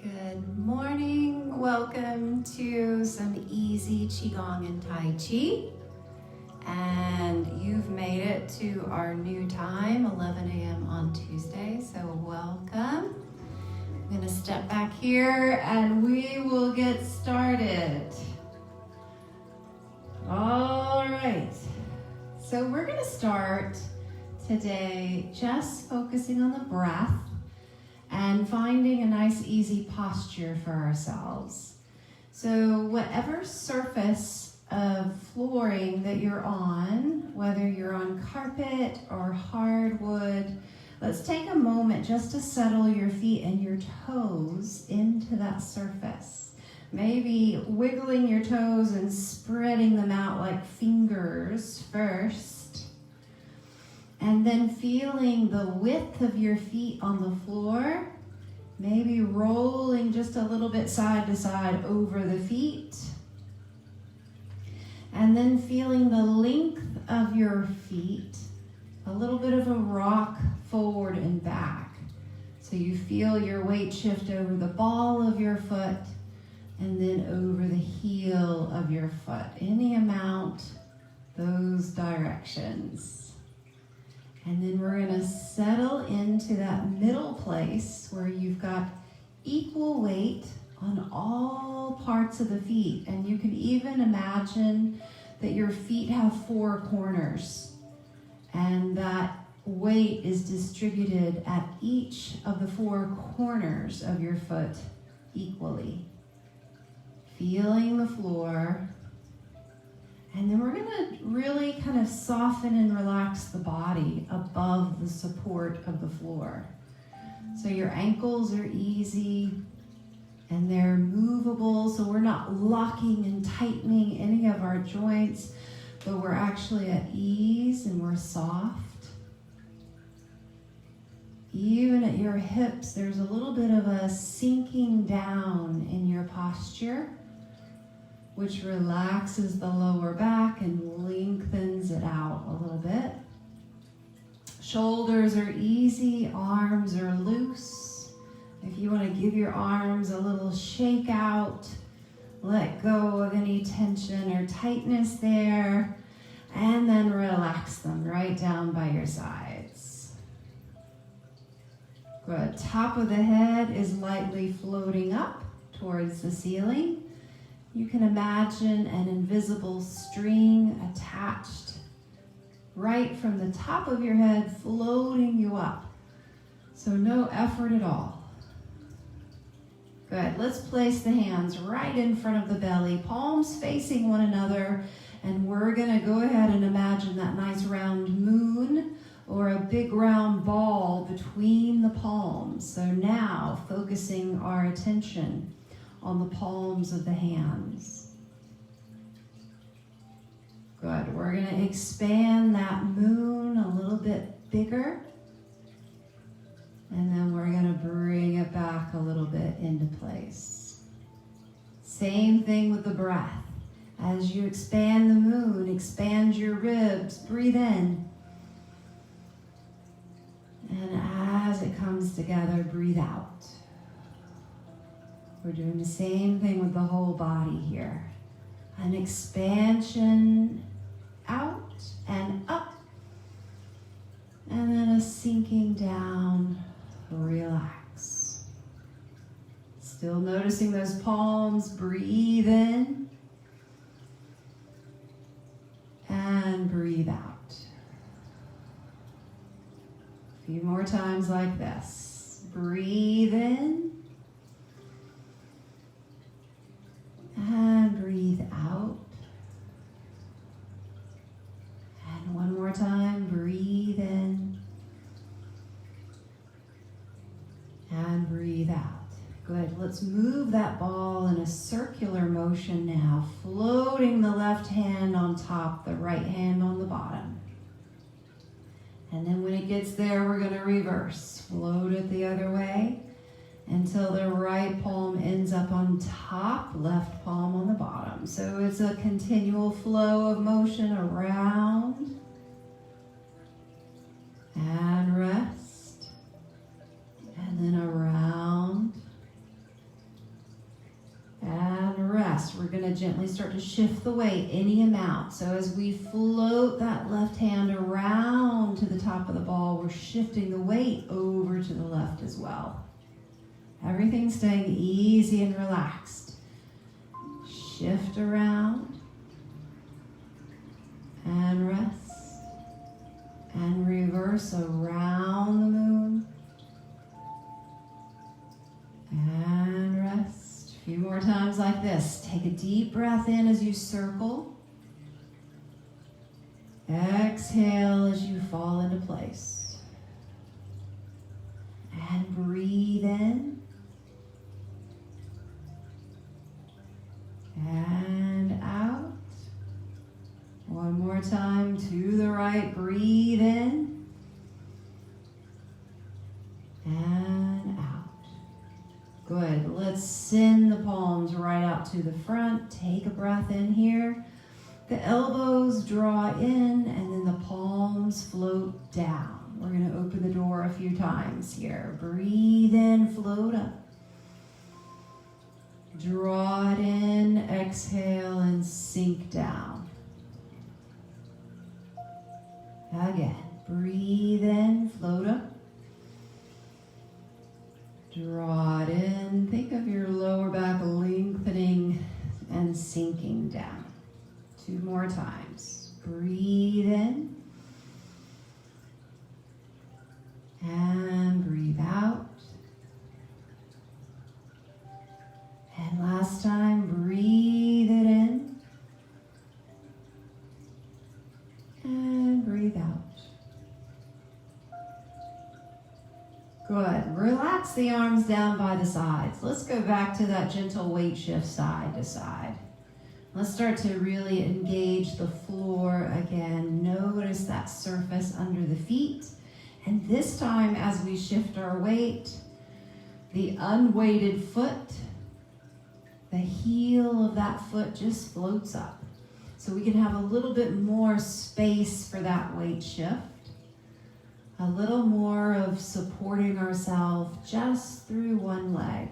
Good morning. Welcome to some easy Qigong and Tai Chi. And you've made it to our new time, 11 a.m. on Tuesday, so welcome. I'm going to step back here and we will get started. All right. So we're going to start today just focusing on the breath and finding a nice easy posture for ourselves. So whatever surface of flooring that you're on, whether you're on carpet or hardwood, let's take a moment just to settle your feet and your toes into that surface. Maybe wiggling your toes and spreading them out like fingers first. And then feeling the width of your feet on the floor, maybe rolling just a little bit side to side over the feet. And then feeling the length of your feet, a little bit of a rock forward and back. So you feel your weight shift over the ball of your foot and then over the heel of your foot. Any amount, those directions. And then we're going to settle into that middle place where you've got equal weight on all parts of the feet. And you can even imagine that your feet have four corners and that weight is distributed at each of the four corners of your foot equally. Feeling the floor. And then we're going to really kind of soften and relax the body above the support of the floor. So your ankles are easy and they're movable, so we're not locking and tightening any of our joints, but we're actually at ease and we're soft. Even at your hips, there's a little bit of a sinking down in your posture, which relaxes the lower back and lengthens it out a little bit. Shoulders are easy, arms are loose. If you want to give your arms a little shake out, let go of any tension or tightness there, and then relax them right down by your sides. Good. Top of the head is lightly floating up towards the ceiling. You can imagine an invisible string attached right from the top of your head, floating you up. So no effort at all. Good. Let's place the hands right in front of the belly, palms facing one another, and we're going to go ahead and imagine that nice round moon or a big round ball between the palms. So now focusing our attention on the palms of the hands. Good. We're going to expand that moon a little bit bigger. And then we're going to bring it back a little bit into place. Same thing with the breath. As you expand the moon, expand your ribs, breathe in. And as it comes together, breathe out. We're doing the same thing with the whole body here. An expansion out and up. And then a sinking down, relax. Still noticing those palms, breathe in. And breathe out. A few more times like this. Breathe in. And breathe out. And one more time, breathe in. And breathe out. Good. Let's move that ball in a circular motion now, floating the left hand on top, the right hand on the bottom. And then when it gets there, we're going to reverse. Float it the other way until the right palm ends up on top, left palm on the bottom. So it's a continual flow of motion around and rest, and then around going to gently start to shift the weight any amount. So as we float that left hand around to the top of the ball, we're shifting the weight over to the left as well. Everything's staying easy and relaxed. Shift around and rest and reverse around the moon and rest. A few more times like this. Take a deep breath in as you circle. Exhale as you fall into place. And breathe in. And out. One more time to the right. Breathe in. And out. Good. Let's send the palms right out to the front. Take a breath in here. The elbows draw in and then the palms float down. We're going to open the door a few times here. Breathe in, float up. Draw it in, exhale, and sink down. Again, breathe in, float up. Draw it in. Think of your lower back lengthening and sinking down. 2 more times. Breathe in. And breathe out. And last time, breathe it in. And breathe out. Good. Relax the arms down by the sides. Let's go back to that gentle weight shift side to side. Let's start to really engage the floor again. Notice that surface under the feet. And this time, as we shift our weight, the unweighted foot, the heel of that foot just floats up. So we can have a little bit more space for that weight shift. A little more of supporting ourselves just through one leg.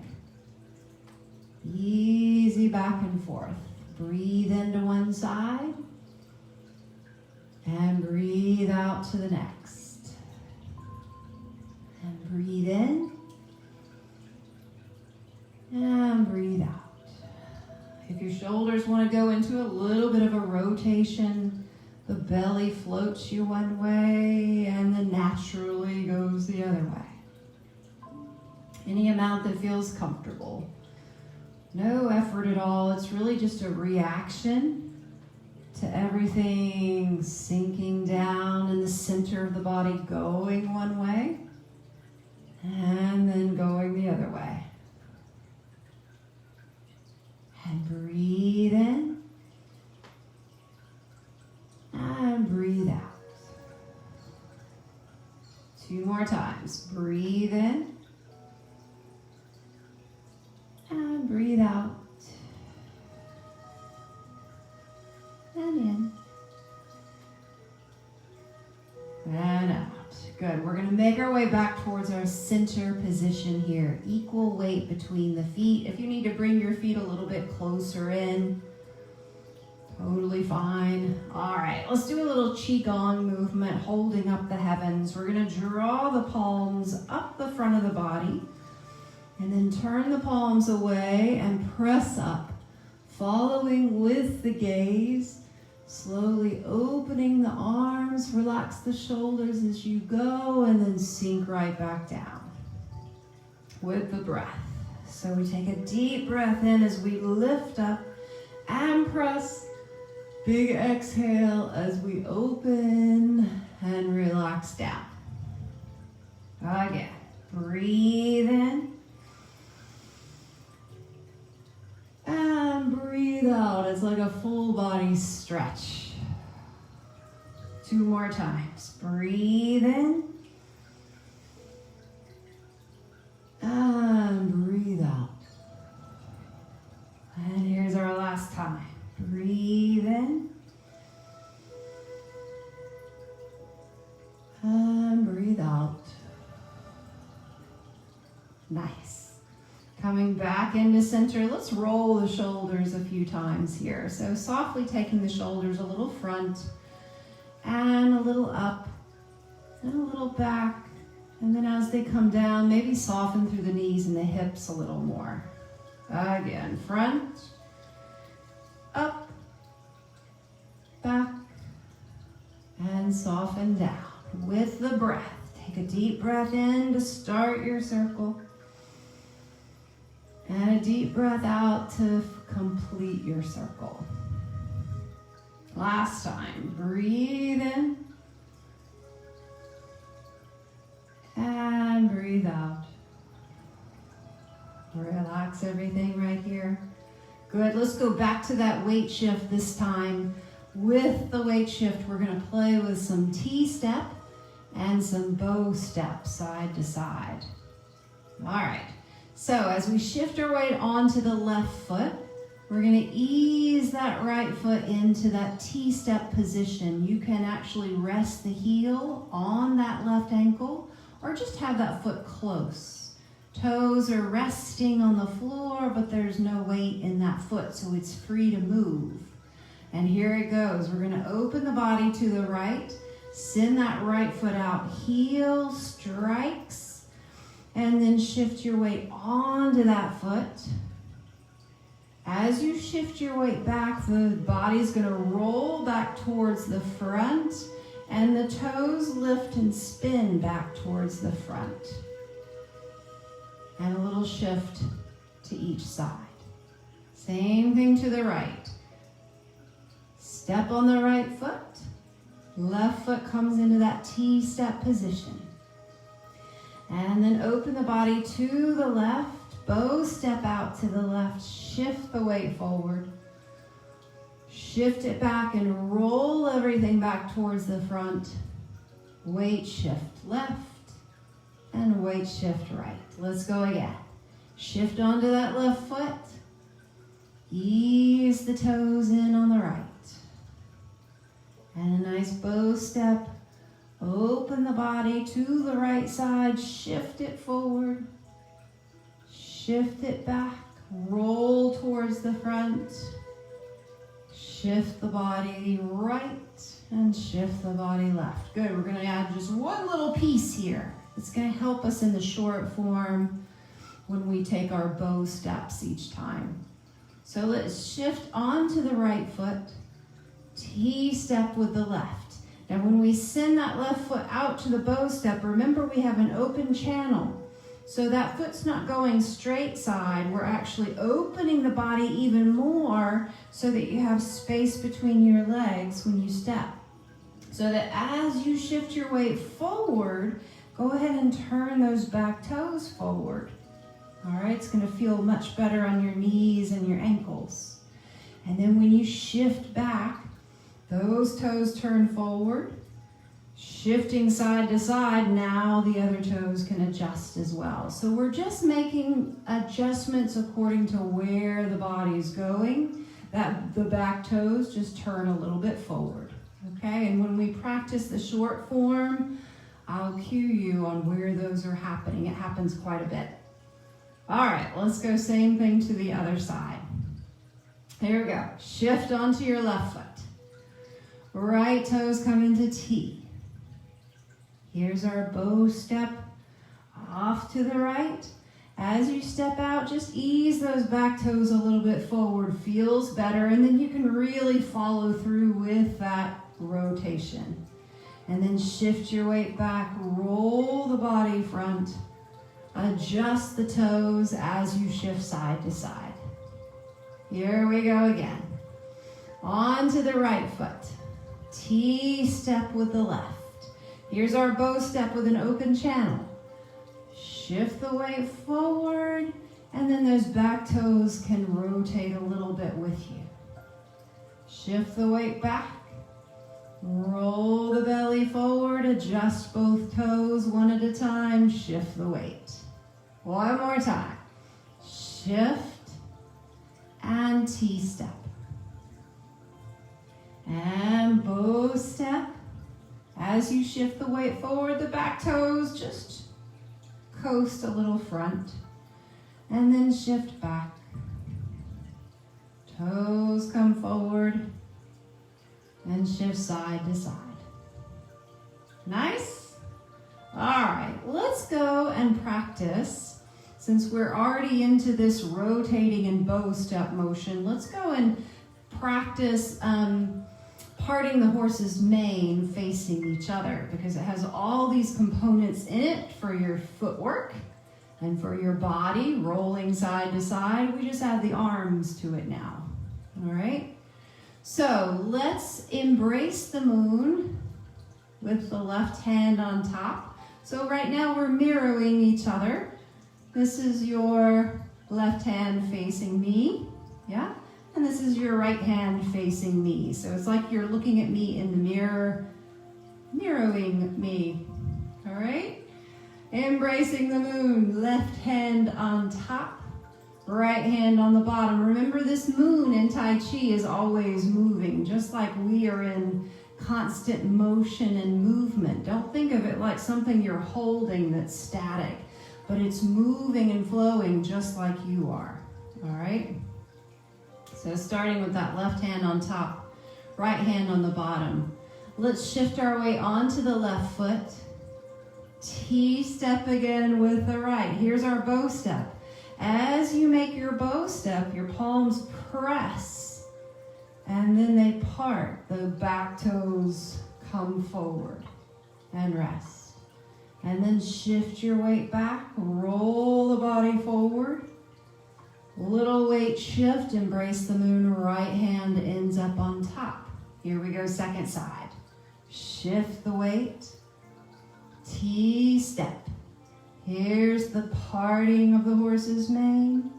Easy back and forth. Breathe into one side and breathe out to the next. And breathe in and breathe out. If your shoulders want to go into a little bit of a rotation, the belly floats you one way and then naturally goes the other way. Any amount that feels comfortable. No effort at all. It's really just a reaction to everything sinking down in the center of the body, going one way and then going the other way. And breathe in and breathe out. 2 more times. Breathe in and breathe out. And in. And out. Good. We're going to make our way back towards our center position here. Equal weight between the feet. If you need to bring your feet a little bit closer in, totally fine. All right, let's do a little Qigong movement, holding up the heavens. We're going to draw the palms up the front of the body and then turn the palms away and press up, following with the gaze. Slowly opening the arms, relax the shoulders as you go, and then sink right back down with the breath. So we take a deep breath in as we lift up and press. Big exhale as we open and relax down. Again, breathe in. And breathe out. It's like a full body stretch. 2 more times. Breathe in. And breathe out. And here's our last time. Breathe in. And breathe out. Nice. Coming back into center, let's roll the shoulders a few times here. So softly taking the shoulders a little front and a little up and a little back. And then as they come down, maybe soften through the knees and the hips a little more. Again, front, up, back, and soften down with the breath. Take a deep breath in to start your circle. And a deep breath out to complete your circle. Last time, breathe in. And breathe out. Relax everything right here. Good, let's go back to that weight shift this time. With the weight shift, we're gonna play with some T-step and some bow step side to side. All right, so as we shift our weight onto the left foot, we're gonna ease that right foot into that T-step position. You can actually rest the heel on that left ankle or just have that foot close. Toes are resting on the floor, but there's no weight in that foot, so it's free to move. And here it goes. We're gonna open the body to the right, send that right foot out, heel strikes, and then shift your weight onto that foot. As you shift your weight back, the body's gonna roll back towards the front, and the toes lift and spin back towards the front. And a little shift to each side. Same thing to the right. Step on the right foot. Left foot comes into that T-step position. And then open the body to the left. Bow step out to the left. Shift the weight forward. Shift it back and roll everything back towards the front. Weight shift left and weight shift right. Let's go again. Shift onto that left foot. Ease the toes in on the right. And a nice bow step. Open the body to the right side. Shift it forward. Shift it back. Roll towards the front. Shift the body right and shift the body left. Good, we're gonna add just one little piece here. It's gonna help us in the short form when we take our bow steps each time. So let's shift onto the right foot, T-step with the left. Now when we send that left foot out to the bow step, remember we have an open channel. So that foot's not going straight side. We're actually opening the body even more so that you have space between your legs when you step. So that as you shift your weight forward, go ahead and turn those back toes forward. All right, it's gonna feel much better on your knees and your ankles. And then when you shift back, those toes turn forward. Shifting side to side, now the other toes can adjust as well. So we're just making adjustments according to where the body's going. That the back toes just turn a little bit forward, okay? And when we practice the short form, I'll cue you on where those are happening. It happens quite a bit. All right, let's go same thing to the other side. Here we go. Shift onto your left foot. Right toes come into T. Here's our bow step off to the right. As you step out, just ease those back toes a little bit forward. Feels better, and then you can really follow through with that rotation. And then shift your weight back, roll the body front, adjust the toes as you shift side to side. Here we go again. On to the right foot. T-step with the left. Here's our bow step with an open channel. Shift the weight forward, and then those back toes can rotate a little bit with you. Shift the weight back. Roll the belly forward, adjust both toes one at a time, shift the weight. One more time. Shift and T-step. And bow step. As you shift the weight forward, the back toes just coast a little front. and then shift back. Toes come forward and shift side to side. Nice? All right, let's go and practice. Since we're already into this rotating and bow step motion, let's go and practice parting the horse's mane facing each other, because it has all these components in it for your footwork and for your body, rolling side to side. We just add the arms to it now. All right? So let's embrace the moon with the left hand on top. So right now we're mirroring each other. This is your left hand facing me, yeah? And this is your right hand facing me. So it's like you're looking at me in the mirror, mirroring me, all right? Embracing the moon, left hand on top, right hand on the bottom. Remember, this moon in Tai Chi is always moving, just like we are in constant motion and movement. Don't think of it like something you're holding that's static, but it's moving and flowing just like you are, all right? So starting with that left hand on top, right hand on the bottom. Let's shift our weight onto the left foot. T-step again with the right. Here's our bow step. As you make your bow step, your palms press, and then they part. The back toes come forward and rest. And then shift your weight back, roll the body forward. Little weight shift, embrace the moon, right hand ends up on top. Here we go, second side. Shift the weight, T-step. Here's the parting of the horse's mane.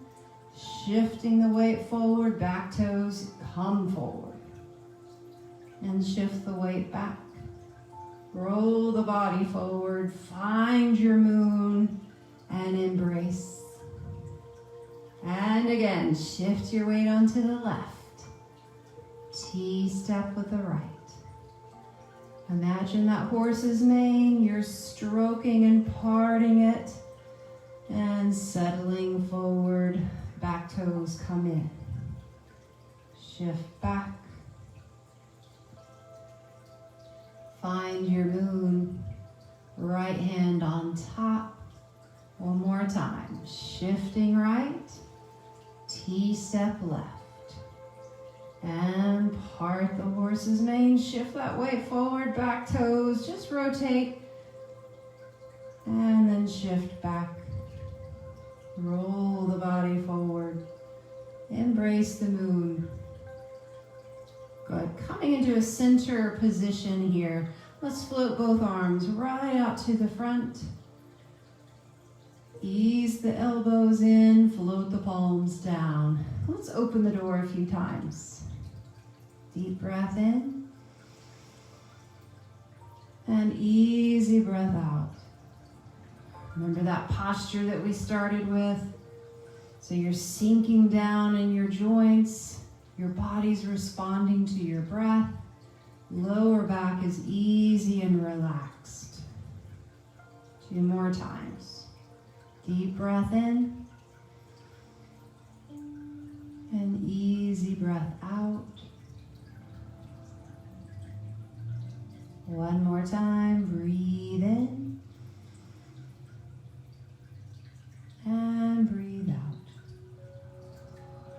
Shifting the weight forward, back toes come forward. And shift the weight back. Roll the body forward, find your moon, and embrace. And again, shift your weight onto the left. T-step with the right. Imagine that horse's mane, you're stroking and parting it and settling forward. Back toes come in. Shift back. Find your moon. Right hand on top. One more time. Shifting right. T-step left. And part the horse's mane. Shift that weight forward. Back toes. Just rotate. And then shift back. Roll the body forward. Embrace the moon. Good. Coming into a center position here. Let's float both arms right out to the front. Ease the elbows in, float the palms down. Let's open the door a few times. Deep breath in. And easy breath out. Remember that posture that we started with? So you're sinking down in your joints. Your body's responding to your breath. Lower back is easy and relaxed. 2 more times. Deep breath in. And easy breath out. 1 more time. Breathe in. And breathe out.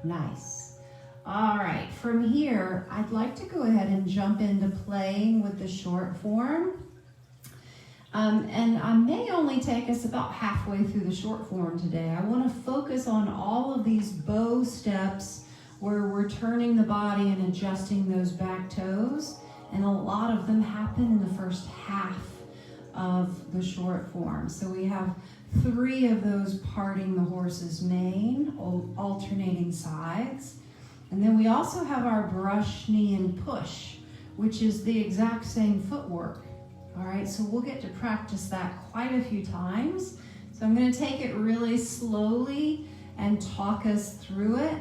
Nice. All right, from here, I'd like to go ahead and jump into playing with the short form. And I may only take us about halfway through the short form today. I want to focus on all of these bow steps where we're turning the body and adjusting those back toes. And a lot of them happen in the first half of the short form. So we have 3 of those parting the horse's mane, alternating sides. And then we also have our brush, knee, and push, which is the exact same footwork. All right, so we'll get to practice that quite a few times. So I'm going to take it really slowly and talk us through it.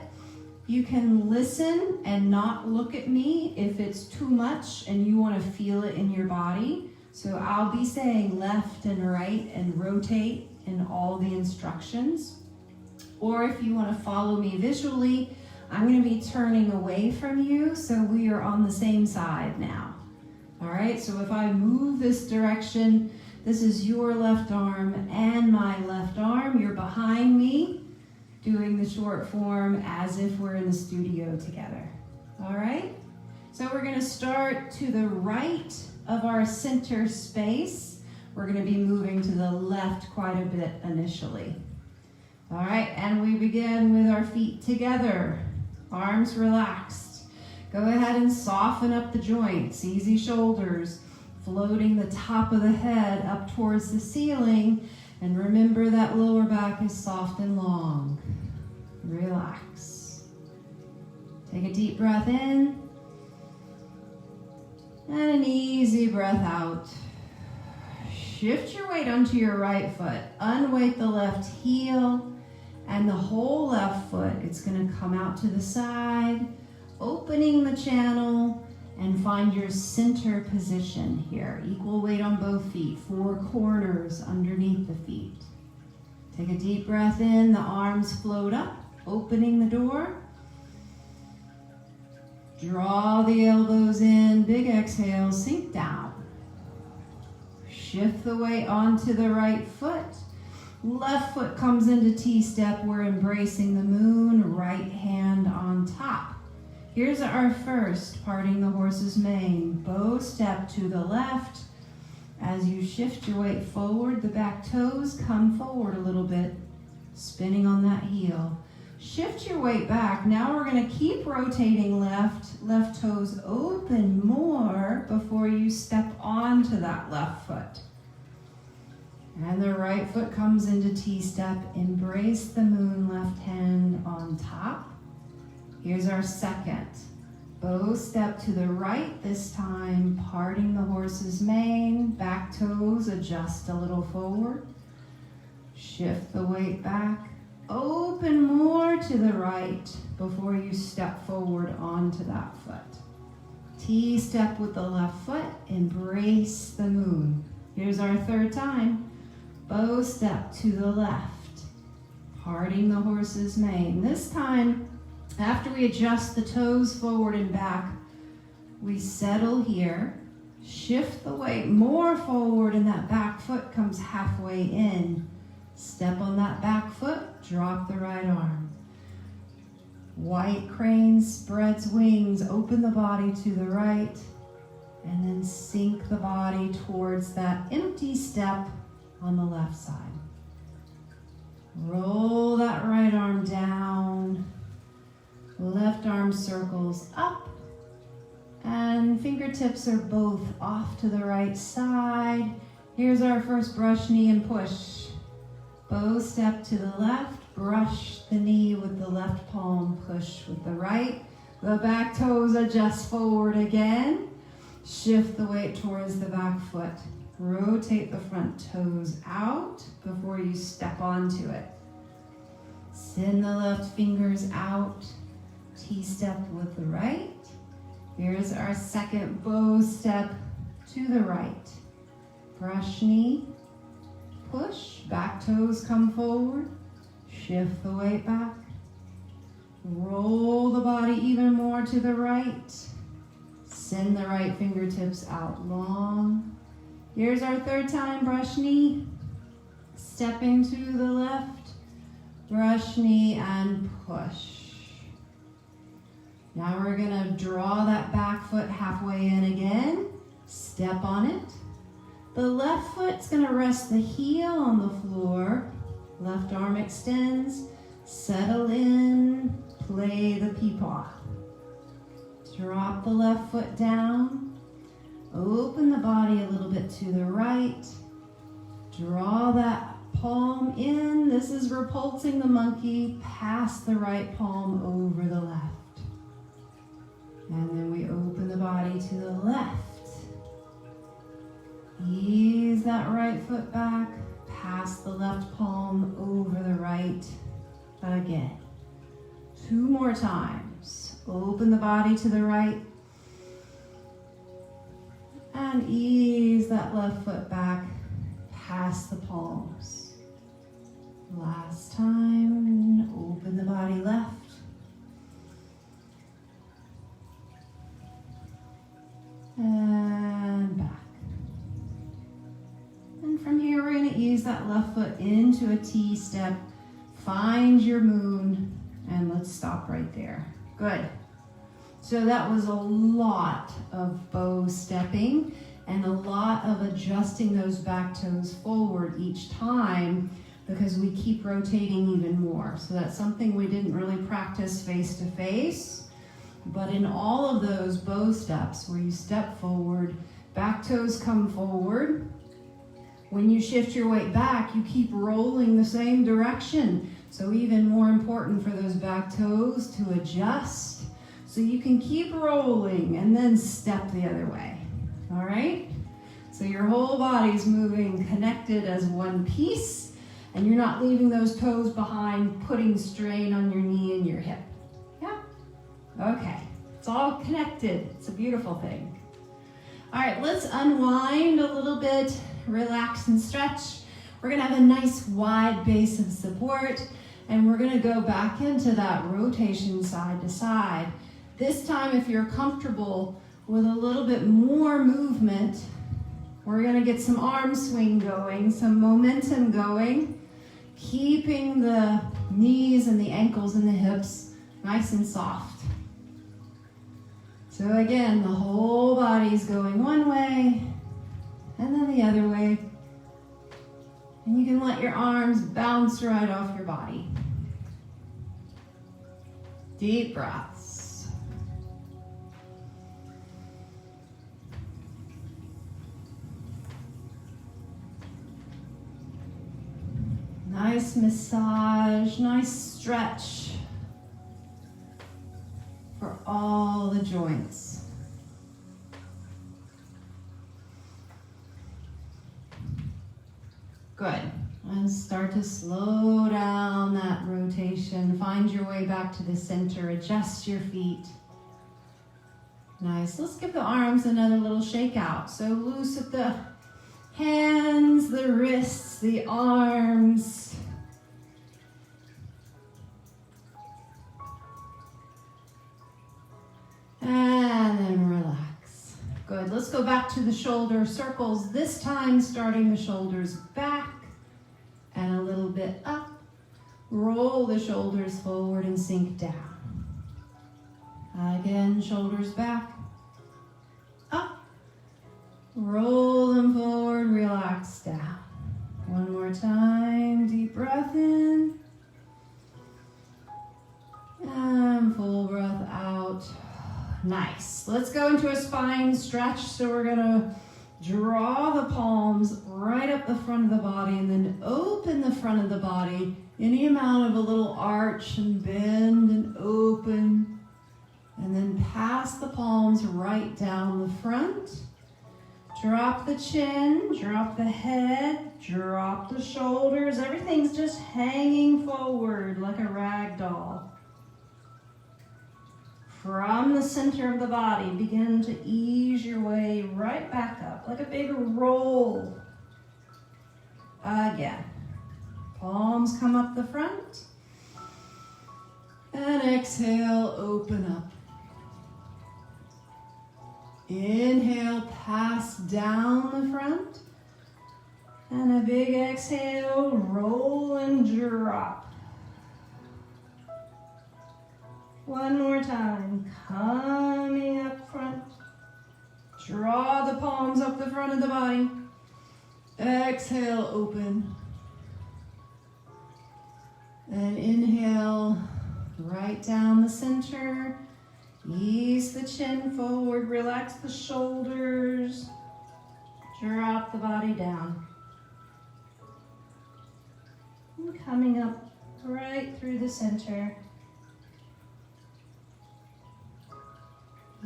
You can listen and not look at me if it's too much and you want to feel it in your body. So I'll be saying left and right and rotate in all the instructions. Or if you want to follow me visually, I'm going to be turning away from you, so we are on the same side now. All right, so if I move this direction, this is your left arm and my left arm. You're behind me, doing the short form as if we're in the studio together. All right, so we're going to start to the right of our center space. We're going to be moving to the left quite a bit initially. All right, and we begin with our feet together, arms relaxed. Go ahead and soften up the joints, easy shoulders, floating the top of the head up towards the ceiling. And remember that lower back is soft and long. Relax. Take a deep breath in and an easy breath out. Shift your weight onto your right foot. Unweight the left heel and the whole left foot. It's going to come out to the side, opening the channel, and find your center position here. Equal weight on both feet, 4 corners underneath the feet. Take a deep breath in, the arms float up, opening the door. Draw the elbows in, big exhale, sink down. Shift the weight onto the right foot. Left foot comes into T-step. We're embracing the moon, right hand on top. Here's our first, parting the horse's mane. Bow step to the left. As you shift your weight forward, the back toes come forward a little bit, spinning on that heel. Shift your weight back. Now we're going to keep rotating left. Left toes open more before you step onto that left foot. And the right foot comes into T-step. Embrace the moon, left hand on top. Here's our second. Bow step to the right this time, parting the horse's mane. Back toes adjust a little forward. Shift the weight back. Open more to the right before you step forward onto that foot. T-step with the left foot. Embrace the moon. Here's our third time. Bow step to the left, parting the horse's mane. This time, after we adjust the toes forward and back, we settle here, shift the weight more forward, and that back foot comes halfway in. Step on that back foot, drop the right arm. White crane spreads wings, open the body to the right, and then sink the body towards that empty step on the left side. Roll that right arm down. Left arm circles up. And fingertips are both off to the right side. Here's our first brush knee and push. Bow step to the left. Brush the knee with the left palm. Push with the right. The back toes adjust forward again. Shift the weight towards the back foot. Rotate the front toes out before you step onto it. Send the left fingers out. T-step with the right. Here's our second bow step to the right. Brush knee. Push. Back toes come forward. Shift the weight back. Roll the body even more to the right. Send the right fingertips out long. Here's our third time, brush knee, stepping to the left, brush knee and push. Now we're gonna draw that back foot halfway in again, step on it. The left foot's gonna rest the heel on the floor, left arm extends, settle in, play the peepaw. Drop the left foot down. Open the body a little bit to the right. Draw that palm in. This is repulsing the monkey. Pass the right palm over the left. And then we open the body to the left. Ease that right foot back. Pass the left palm over the right again. 2 more times. Open the body to the right. And ease that left foot back, past the palms. Last time. that left foot into a T step. Find your moon, and let's stop right there. Good. So that was a lot of bow stepping and a lot of adjusting those back toes forward each time because we keep rotating even more. So that's something we didn't really practice face to face. But in all of those bow steps where you step forward, back toes come forward. When you shift your weight back, you keep rolling the same direction. So even more important for those back toes to adjust so you can keep rolling and then step the other way. All right? So your whole body's moving connected as one piece, and you're not leaving those toes behind, putting strain on your knee and your hip. Yeah? Okay. It's all connected. It's a beautiful thing. All right, let's unwind a little bit, relax and stretch. We're gonna have a nice wide base of support, and we're gonna go back into that rotation side to side. This time, if you're comfortable with a little bit more movement, we're gonna get some arm swing going, some momentum going, keeping the knees and the ankles and the hips nice and soft. So again, the whole body's going one way and then the other way. And you can let your arms bounce right off your body. Deep breaths. Nice massage, nice stretch for all the joints. Good. And start to slow down that rotation. Find your way back to the center. Adjust your feet. Nice. Let's give the arms another little shake out. So loose at the hands, the wrists, the arms. And then relax. Good. Let's go back to the shoulder circles. This time starting the shoulders back and a little bit up. Roll the shoulders forward and sink down. Again, shoulders back, up. Roll them forward, relax down. One more time, deep breath in. And full breath out. Nice. Let's go into a spine stretch. So we're gonna draw the palms right up the front of the body and then open the front of the body. Any amount of a little arch and bend and open. And then pass the palms right down the front. Drop the chin, drop the head, drop the shoulders. Everything's just hanging forward like a rag doll. From the center of the body, begin to ease your way right back up, like a big roll. Again. Palms come up the front. And exhale, open up. Inhale, pass down the front. And a big exhale, roll and drop. One more time, coming up front. Draw the palms up the front of the body. Exhale, open. And inhale, right down the center. Ease the chin forward, relax the shoulders. Drop the body down. And coming up right through the center.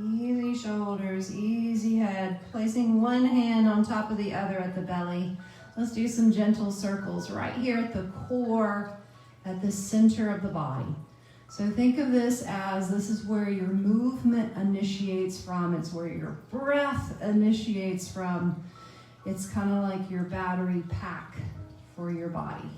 Easy shoulders, easy head. Placing one hand on top of the other at the belly. Let's do some gentle circles right here at the core, at the center of the body. So think of this as this is where your movement initiates from. It's where your breath initiates from. It's kind of like your battery pack for your body.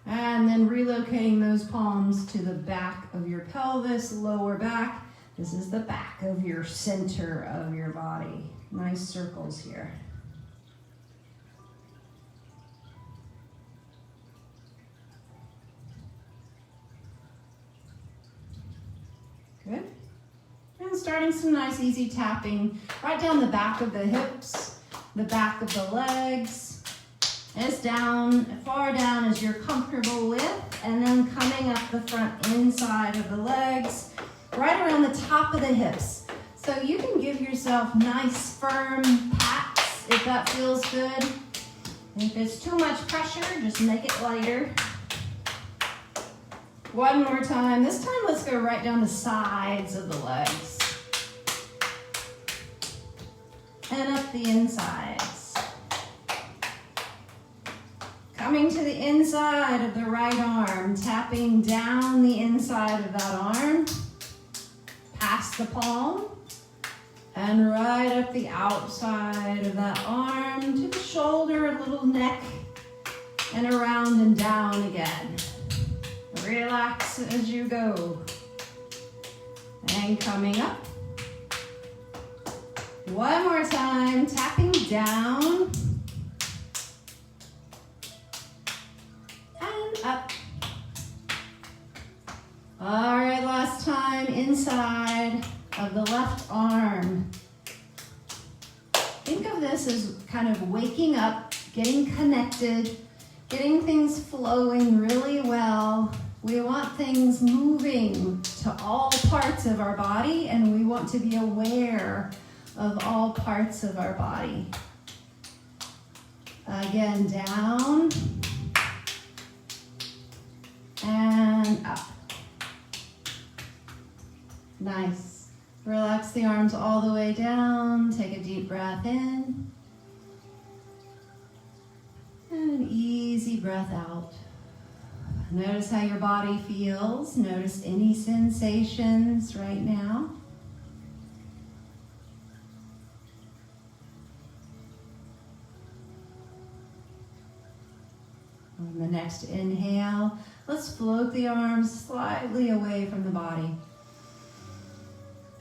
And then relocating those palms to the back of your pelvis, lower back. This is the back of your center of your body. Nice circles here. Good. And starting some nice easy tapping right down the back of the hips, the back of the legs, as down, far down as you're comfortable with, and then coming up the front inside of the legs, right around the top of the hips. So you can give yourself nice firm pats if that feels good. If it's too much pressure, just make it lighter. One more time. This time, let's go right down the sides of the legs. And up the insides. Coming to the inside of the right arm, tapping down the inside of that arm, past the palm, and right up the outside of that arm to the shoulder, a little neck, and around and down again. Relax as you go. And coming up. One more time, tapping down. And up. All right, last time, inside of the left arm. Think of this as kind of waking up, getting connected, getting things flowing really well. We want things moving to all parts of our body, and we want to be aware of all parts of our body. Again, down and up. Nice. Relax the arms all the way down. Take a deep breath in. And an easy breath out. Notice how your body feels. Notice any sensations right now. On the next inhale, let's float the arms slightly away from the body.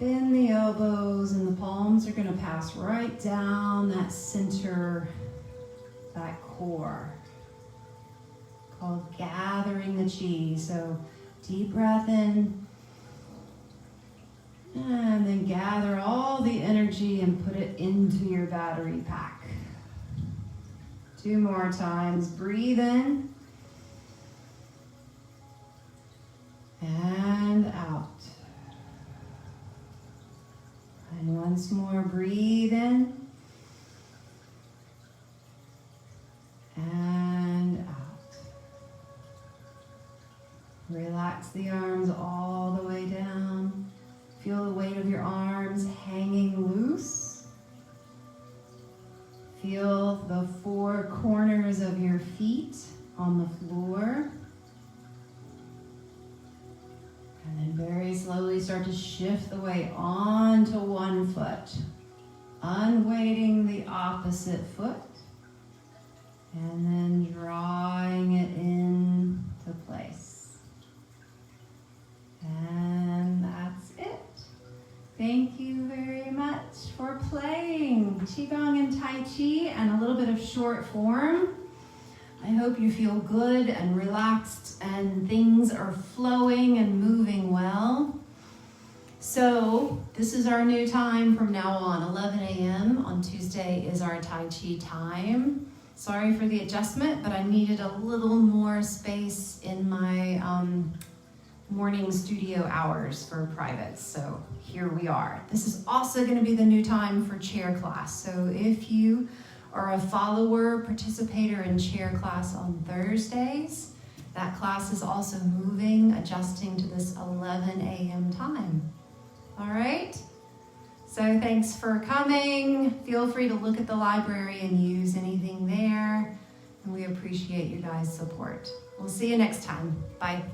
Bend the elbows and the palms are going to pass right down that center, that core. Called gathering the chi. So deep breath in and then gather all the energy and put it into your battery pack. 2 more times. Breathe in and out. And once more, breathe in and out. Relax the arms all the way down. Feel the weight of your arms hanging loose. Feel the 4 corners of your feet on the floor. And then very slowly start to shift the weight onto one foot, unweighting the opposite foot, and then drawing it into place. And that's it. Thank you very much for playing Qigong and Tai Chi and a little bit of short form. I hope you feel good and relaxed and things are flowing and moving well. So this is our new time from now on. 11 a.m. on Tuesday is our Tai Chi time. Sorry for the adjustment, but I needed a little more space in my morning studio hours for private. So here we are. This is also going to be the new time for chair class. So if you are a follower, participator in chair class on Thursdays, that class is also moving, adjusting to this 11 a.m. time. All right? So thanks for coming. Feel free to look at the library and use anything there. And we appreciate you guys' support. We'll see you next time. Bye.